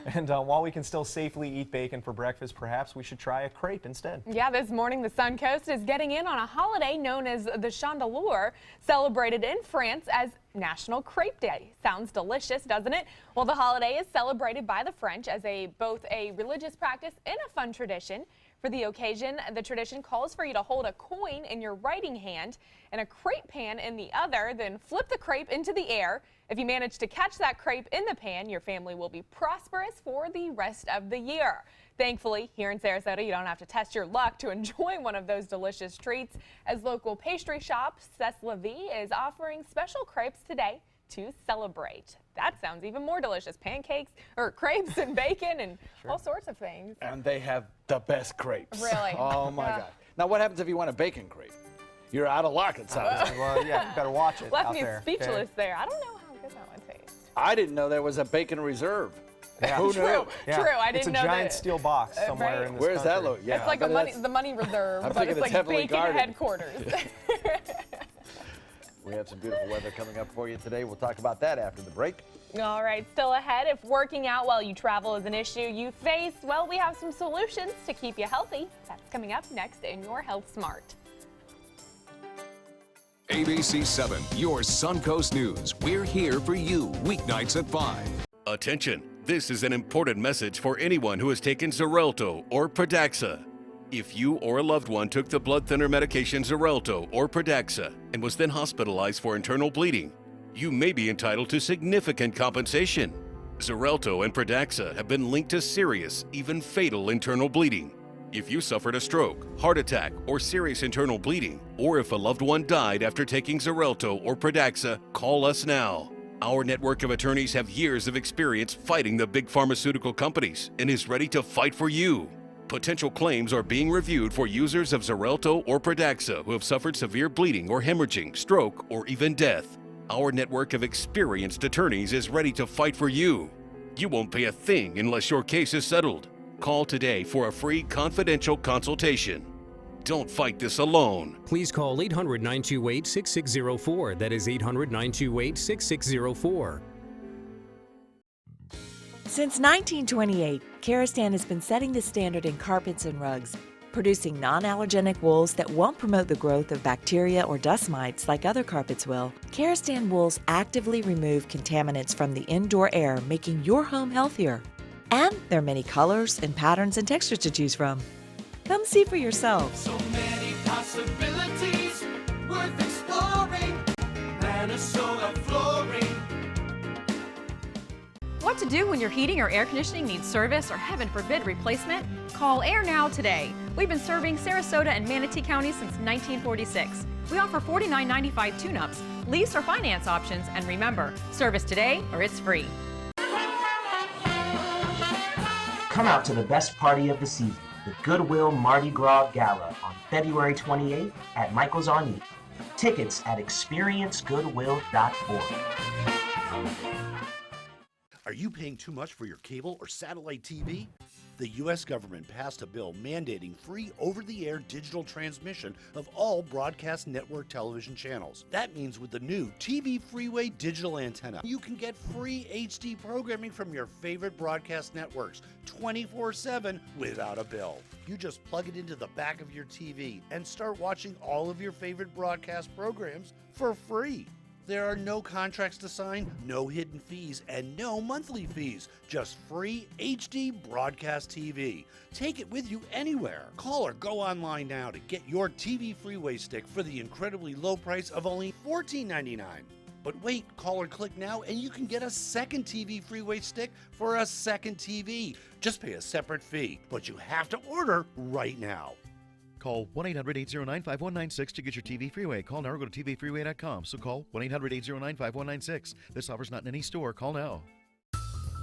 And while we can still safely eat bacon for breakfast, perhaps we should try a crepe instead. Yeah, this morning the Suncoast is getting in on a holiday known as the Chandeleur, celebrated in France as National Crepe Day. Sounds delicious, doesn't it? Well, the holiday is celebrated by the French as both a religious practice and a fun tradition. For the occasion, the tradition calls for you to hold a coin in your writing hand and a crepe pan in the other, then flip the crepe into the air. If you manage to catch that crepe in the pan, your family will be prosperous for the rest of the year. Thankfully, here in Sarasota, you don't have to test your luck to enjoy one of those delicious treats, as local pastry shop Cesse La Vie is offering special crepes today to celebrate. That sounds even more delicious. Pancakes or crepes and bacon and all sorts of things. And they have the best crepes. Really? Oh my God. Now what happens if you want a bacon crepe? You're out of luck, it sounds like. Well, yeah, you better watch it. Left me speechless there. I don't know how good that one tastes. I didn't know there was a bacon reserve. Yeah. Who True. knew? Yeah. True. I didn't know It's a giant that. steel box somewhere in this Where's that country. look? Yeah, it's like the money reserve, I'm but thinking it's like heavily bacon guarded. headquarters. We have some beautiful weather coming up for you today. We'll talk about that after the break. All right, still ahead, if working out while you travel is an issue you face, well, we have some solutions to keep you healthy. That's coming up next in your Health Smart. ABC 7, your Suncoast News. We're here for you weeknights at 5. Attention, this is an important message for anyone who has taken Xarelto or Pradaxa. If you or a loved one took the blood thinner medication Xarelto or Pradaxa and was then hospitalized for internal bleeding, you may be entitled to significant compensation. Xarelto and Pradaxa have been linked to serious, even fatal internal bleeding. If you suffered a stroke, heart attack, or serious internal bleeding, or if a loved one died after taking Xarelto or Pradaxa, call us now. Our network of attorneys have years of experience fighting the big pharmaceutical companies and is ready to fight for you. Potential claims are being reviewed for users of Xarelto or Pradaxa who have suffered severe bleeding or hemorrhaging, stroke, or even death. Our network of experienced attorneys is ready to fight for you. You won't pay a thing unless your case is settled. Call today for a free confidential consultation. Don't fight this alone. Please call 800-928-6604. That is 800-928-6604. Since 1928, Karastan has been setting the standard in carpets and rugs, producing non-allergenic wools that won't promote the growth of bacteria or dust mites like other carpets will. Karastan wools actively remove contaminants from the indoor air, making your home healthier. And there are many colors and patterns and textures to choose from. Come see for yourself. So many possibilities worth exploring. Minnesota Flooring. What to do when your heating or air conditioning needs service or, heaven forbid, replacement? Call Air Now today. We've been serving Sarasota and Manatee County since 1946. We offer $49.95 tune-ups, lease or finance options, and remember, service today or it's free. Come out to the best party of the season, the Goodwill Mardi Gras Gala on February 28th at Michael's on E. Tickets at experiencegoodwill.org. Are you paying too much for your cable or satellite TV? The U.S. government passed a bill mandating free over-the-air digital transmission of all broadcast network television channels. That means with the new TV Freeway digital antenna, you can get free HD programming from your favorite broadcast networks 24/7 without a bill. You just plug it into the back of your TV and start watching all of your favorite broadcast programs for free. There are no contracts to sign, no hidden fees, and no monthly fees. Just free HD broadcast TV. Take it with you anywhere. Call or go online now to get your TV Freeway stick for the incredibly low price of only $14.99. But wait, call or click now and you can get a second TV Freeway stick for a second TV. Just pay a separate fee, but you have to order right now. Call 1-800-809-5196 to get your TV Freeway. Call now or go to tvfreeway.com. So call 1-800-809-5196. This offer's not in any store. Call now.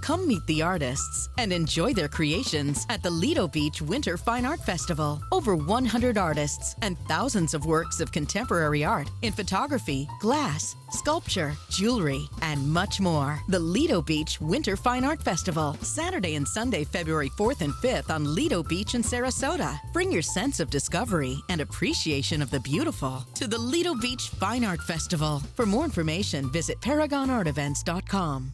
Come meet the artists and enjoy their creations at the Lido Beach Winter Fine Art Festival. Over 100 artists and thousands of works of contemporary art in photography, glass, sculpture, jewelry, and much more. The Lido Beach Winter Fine Art Festival, Saturday and Sunday, February 4th and 5th on Lido Beach in Sarasota. Bring your sense of discovery and appreciation of the beautiful to the Lido Beach Fine Art Festival. For more information, visit ParagonArtEvents.com.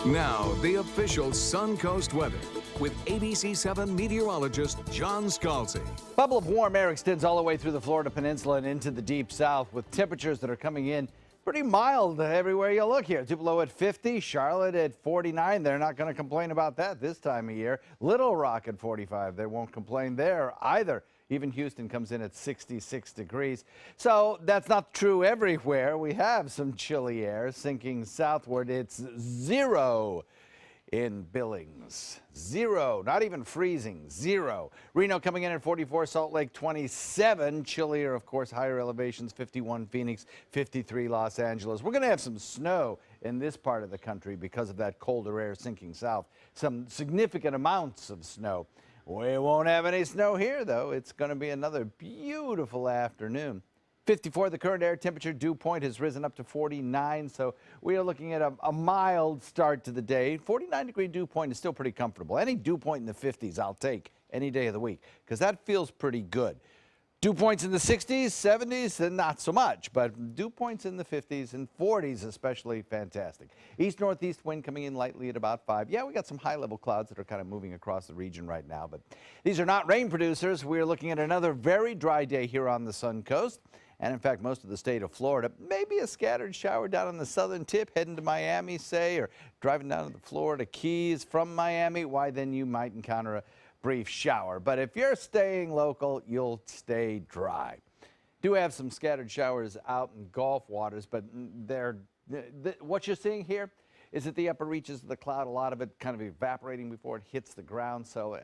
Now, the official Suncoast weather with ABC7 meteorologist John Scalzi. Bubble of warm air extends all the way through the Florida Peninsula and into the deep south, with temperatures that are coming in pretty mild everywhere you look here. Tupelo at 50, Charlotte at 49. They're not going to complain about that this time of year. Little Rock at 45. They won't complain there either. Even Houston comes in at 66 degrees. So that's not true everywhere. We have some chilly air sinking southward. It's 0 in Billings. 0, not even freezing, 0. Reno coming in at 44, Salt Lake 27. Chillier, of course, higher elevations, 51 Phoenix, 53 Los Angeles. We're going to have some snow in this part of the country because of that colder air sinking south. Some significant amounts of snow. We won't have any snow here, though. It's going to be another beautiful afternoon. 54, the current air temperature. Dew point has risen up to 49, so we are looking at a mild start to the day. 49-degree dew point is still pretty comfortable. Any dew point in the 50s I'll take any day of the week because that feels pretty good. Dew points in the 60s, 70s, and not so much, but dew points in the 50s and 40s especially fantastic. East-northeast wind coming in lightly at about 5. Yeah, we got some high-level clouds that are kind of moving across the region right now, but these are not rain producers. We're looking at another very dry day here on the Suncoast, and in fact, most of the state of Florida. Maybe a scattered shower down on the southern tip, heading to Miami, say, or driving down to the Florida Keys from Miami. Why, then you might encounter a brief shower. But if you're staying local, you'll stay dry. Do have some scattered showers out in Gulf waters, but what you're seeing here is at the upper reaches of the cloud, a lot of it kind of evaporating before it hits the ground. So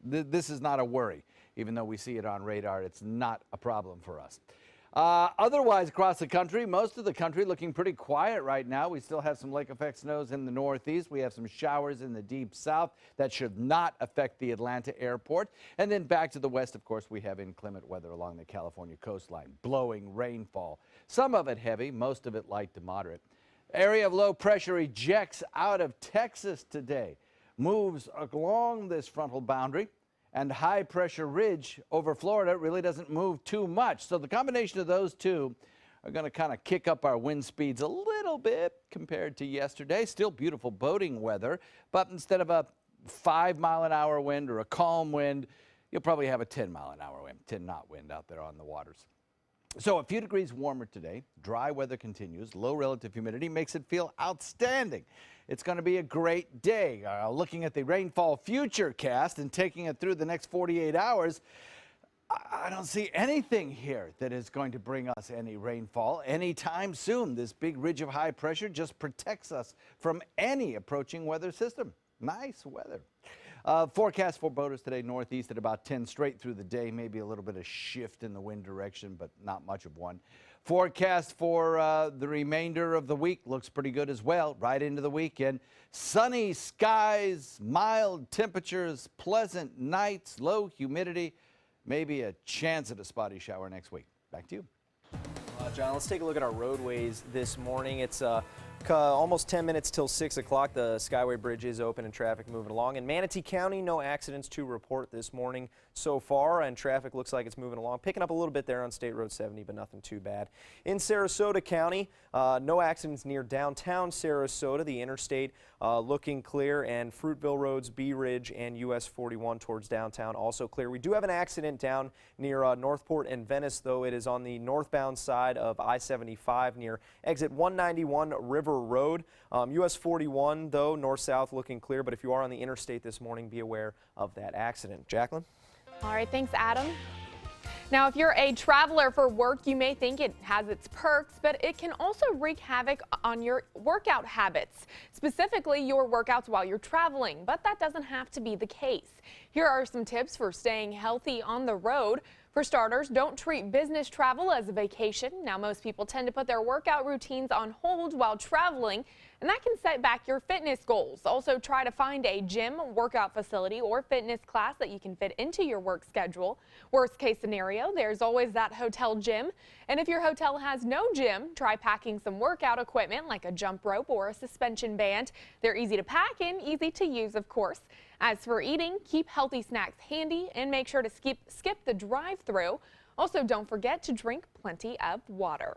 this is not a worry. Even though we see it on radar, it's not a problem for us. Otherwise, across the country, most of the country looking pretty quiet right now. We still have some lake effect snows in the northeast. We have some showers in the deep south that should not affect the Atlanta airport. And then back to the west, of course, we have inclement weather along the California coastline, blowing rainfall. Some of it heavy, most of it light to moderate. Area of low pressure ejects out of Texas today, moves along this frontal boundary. And high pressure ridge over Florida really doesn't move too much. So the combination of those two are going to kind of kick up our wind speeds a little bit compared to yesterday. Still beautiful boating weather, but instead of a 5-mile-an-hour wind or a calm wind, you'll probably have a 10-mile-an-hour wind, 10-knot wind out there on the waters. So a few degrees warmer today. Dry weather continues. Low relative humidity makes it feel outstanding. It's going to be a great day. Looking at the rainfall futurecast and taking it through the next 48 hours, I don't see anything here that is going to bring us any rainfall anytime soon. This big ridge of high pressure just protects us from any approaching weather system. Nice weather. Forecast for boaters today, northeast at about 10 straight through the day. Maybe a little bit of shift in the wind direction, but not much of one. Forecast for the remainder of the week looks pretty good as well, right into the weekend. Sunny skies, mild temperatures, pleasant nights, low humidity, maybe a chance at a spotty shower next week. Back to you. John, let's take a look at our roadways this morning. It's almost 10 minutes till 6 o'clock. The Skyway Bridge is open and traffic moving along. In Manatee County, no accidents to report this morning so far, and traffic looks like it's moving along. Picking up a little bit there on State Road 70, but nothing too bad. In Sarasota County, no accidents near downtown Sarasota. The interstate looking clear, and Fruitville Roads, Bee Ridge, and US 41 towards downtown also clear. We do have an accident down near Northport and Venice, though. It is on the northbound side of I-75 near exit 191 River Road. US 41, though, north-south looking clear, but if you are on the interstate this morning, be aware of that accident. Jacqueline? All right, thanks, Adam. Now, if you're a traveler for work, you may think it has its perks, but it can also wreak havoc on your workout habits, specifically your workouts while you're traveling, but that doesn't have to be the case. Here are some tips for staying healthy on the road. For starters, don't treat business travel as a vacation. Now, most people tend to put their workout routines on hold while traveling, and that can set back your fitness goals. Also, try to find a gym, workout facility, or fitness class that you can fit into your work schedule. Worst case scenario, there's always that hotel gym. And if your hotel has no gym, try packing some workout equipment like a jump rope or a suspension band. They're easy to pack and easy to use, of course. As for eating, keep healthy snacks handy and make sure to skip the drive-thru. Also, don't forget to drink plenty of water.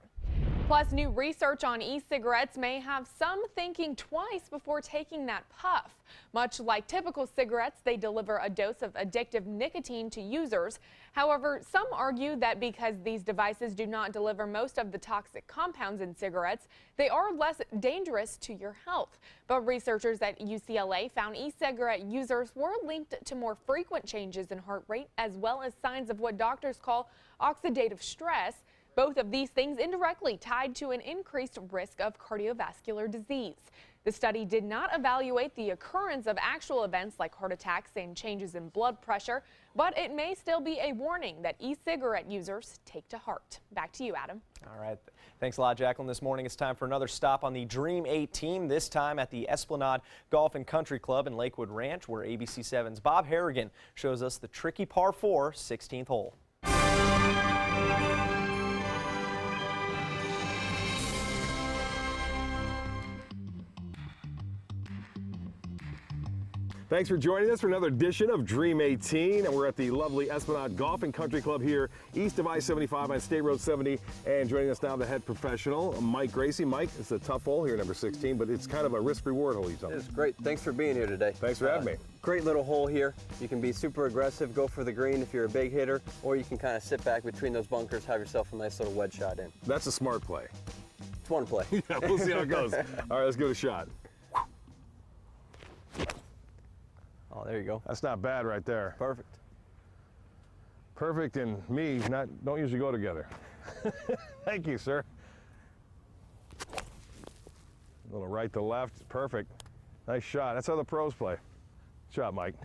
Plus, new research on e-cigarettes may have some thinking twice before taking that puff. Much like typical cigarettes, they deliver a dose of addictive nicotine to users. However, some argue that because these devices do not deliver most of the toxic compounds in cigarettes, they are less dangerous to your health. But researchers at UCLA found e-cigarette users were linked to more frequent changes in heart rate, as well as signs of what doctors call oxidative stress. Both of these things indirectly tied to an increased risk of cardiovascular disease. The study did not evaluate the occurrence of actual events like heart attacks and changes in blood pressure, but it may still be a warning that e-cigarette users take to heart. Back to you, Adam. All right. Thanks a lot, Jacqueline. This morning it's time for another stop on the Dream 18, this time at the Esplanade Golf and Country Club in Lakewood Ranch, where ABC 7's Bob Harrigan shows us the tricky par 4 16th hole. Thanks for joining us for another edition of Dream 18, and we're at the lovely Esplanade Golf and Country Club here east of I-75 on State Road 70, and joining us now the head professional, Mike Gracie. Mike, it's a tough hole here, number 16, but it's kind of a risk-reward hole. It's great. Thanks for being here today. Thanks for having me. Great little hole here. You can be super aggressive, go for the green if you're a big hitter, or you can kind of sit back between those bunkers, have yourself a nice little wedge shot in. That's a smart play. It's one play. Yeah, we'll see how it goes. All right, let's give it a shot. Oh, there you go. That's not bad right there. Perfect. Perfect and me don't usually go together. Thank you, sir. A little right to left. Perfect. Nice shot. That's how the pros play. Shot, Mike.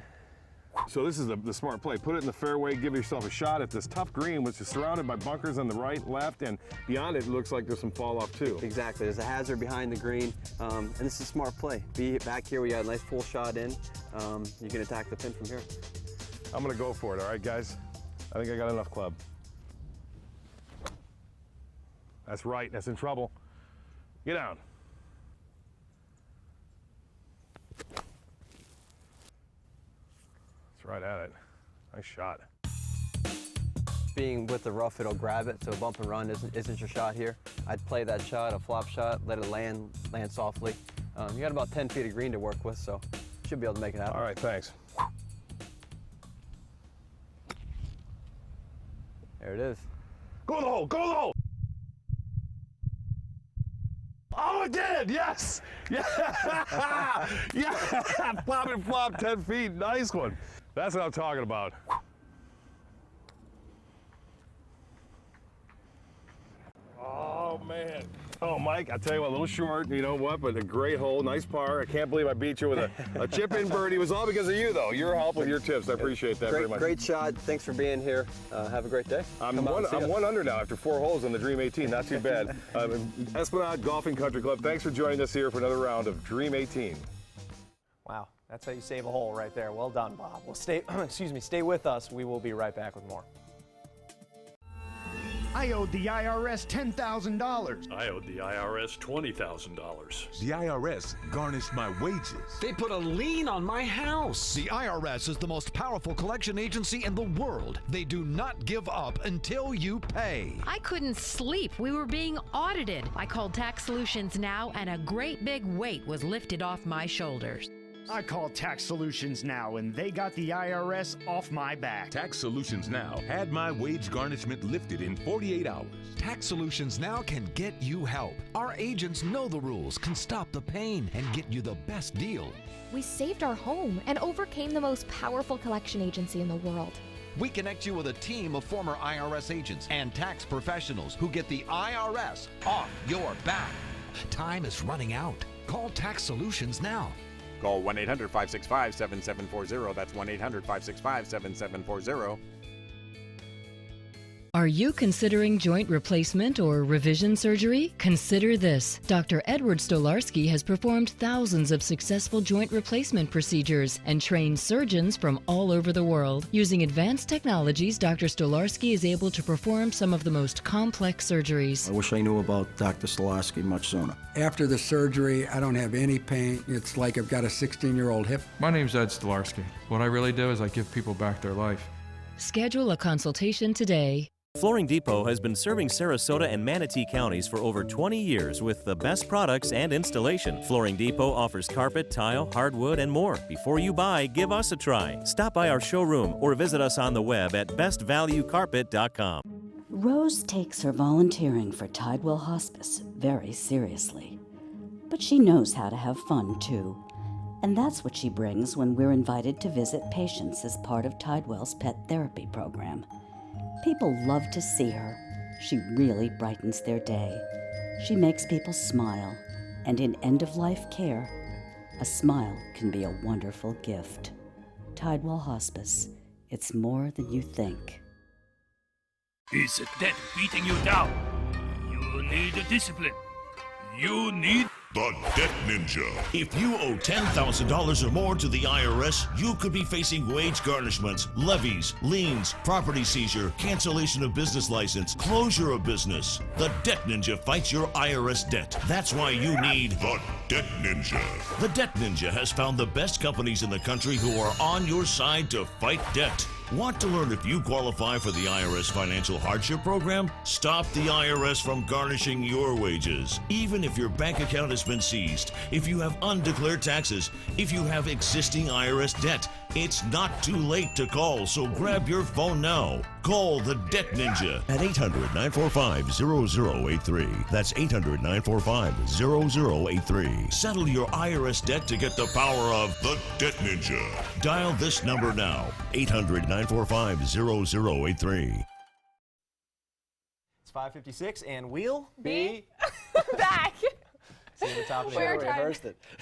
So this is the smart play. Put it in the fairway, give yourself a shot at this tough green, which is surrounded by bunkers on the right, left, and beyond it looks like there's some fall off too. Exactly. There's a hazard behind the green, and this is a smart play. Be back here, we got a nice full shot in. You can attack the pin from here. I'm gonna go for it, all right, guys? I think I got enough club. That's right, that's in trouble. Get down. Right at it. Nice shot. Being with the rough, it'll grab it, so a bump and run isn't your shot here. I'd play that shot, a flop shot, let it land softly. You got about 10 feet of green to work with, so should be able to make it happen. All right, thanks. There it is. Go in the hole, go in the hole! Oh, it did, yes! Yeah! Yeah! Flop and flop, 10 feet, nice one. That's what I'm talking about. Oh, man. Oh, Mike, I tell you what, a little short, you know what, but a great hole, nice par. I can't believe I beat you with a chip-in birdie. It was all because of you, though. Your help with your tips. I appreciate that very much. Great shot. Thanks for being here. Have a great day. I'm one under now after 4 holes on the Dream 18. Not too bad. Esplanade Golf and Country Club, thanks for joining us here for another round of Dream 18. Wow, that's how you save a hole right there. Well done, Bob. Well, stay with us. We will be right back with more. I owed the IRS $10,000. I owed the IRS $20,000. The IRS garnished my wages. They put a lien on my house. The IRS is the most powerful collection agency in the world. They do not give up until you pay. I couldn't sleep. We were being audited. I called Tax Solutions Now, and a great big weight was lifted off my shoulders. I called Tax Solutions Now, and they got the IRS off my back. Tax Solutions Now had my wage garnishment lifted in 48 hours. Tax Solutions Now can get you help. Our agents know the rules, can stop the pain, and get you the best deal. We saved our home and overcame the most powerful collection agency in the world. We connect you with a team of former IRS agents and tax professionals who get the IRS off your back. Time is running out. Call Tax Solutions now. Call 1-800-565-7740. That's 1-800-565-7740. Are you considering joint replacement or revision surgery? Consider this. Dr. Edward Stolarski has performed thousands of successful joint replacement procedures and trained surgeons from all over the world. Using advanced technologies, Dr. Stolarski is able to perform some of the most complex surgeries. I wish I knew about Dr. Stolarski much sooner. After the surgery, I don't have any pain. It's like I've got a 16-year-old hip. My name's Ed Stolarski. What I really do is I give people back their life. Schedule a consultation today. Flooring Depot has been serving Sarasota and Manatee counties for over 20 years with the best products and installation. Flooring Depot offers carpet, tile, hardwood, and more. Before you buy, give us a try. Stop by our showroom or visit us on the web at bestvaluecarpet.com. Rose takes her volunteering for Tidewell Hospice very seriously. But she knows how to have fun, too. And that's what she brings when we're invited to visit patients as part of Tidewell's pet therapy program. People love to see her. She really brightens their day. She makes people smile. And in end-of-life care, a smile can be a wonderful gift. Tidewell Hospice. It's more than you think. Is it debt beating you down? You need discipline. You need the Debt Ninja. If you owe $10,000 or more to the IRS, you could be facing wage garnishments, levies, liens, property seizure, cancellation of business license, closure of business. The Debt Ninja fights your IRS debt. That's why you need the Debt Ninja. The Debt Ninja has found the best companies in the country who are on your side to fight debt. Want to learn if you qualify for the IRS Financial Hardship Program? Stop the IRS from garnishing your wages. Even if your bank account has been seized, if you have undeclared taxes, if you have existing IRS debt, it's not too late to call, so grab your phone now. Call the Debt Ninja at 800-945-0083. That's 800-945-0083. Settle your IRS debt to get the power of the Debt Ninja. Dial this number now, 800-945-0083. It's 5:56 and we'll be back. See you at the top of the We're hour. trying- Rehearsed it.